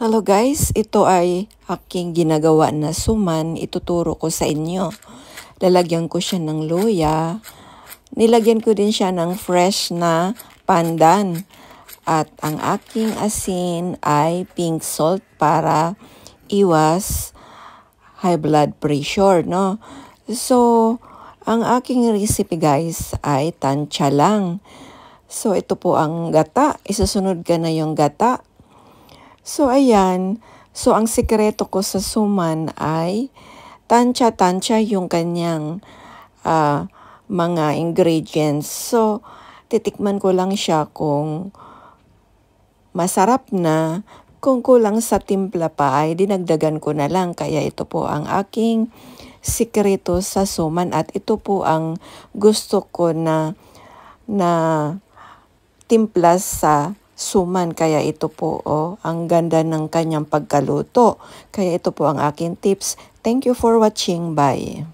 Hello guys, ito ay aking ginagawa na suman, ituturo ko sa inyo. Lalagyan ko siya ng luya, nilagyan ko din siya ng fresh na pandan. At ang aking asin ay pink salt para iwas high blood pressure, no? So, ang aking recipe guys ay tansya lang. So, ito po ang gata, isusunod ka na yung gata. So, ayan. So, ang sikreto ko sa suman ay tansya-tansya yung kanyang mga ingredients. So, titikman ko lang siya kung masarap na. Kung kulang sa timpla pa ay dinagdagan ko na lang. Kaya ito po ang aking sikreto sa suman at ito po ang gusto ko na timpla sa suman. Kaya ito po, ang ganda ng kanyang pagkaluto. Kaya ito po ang aking tips. Thank you for watching. Bye.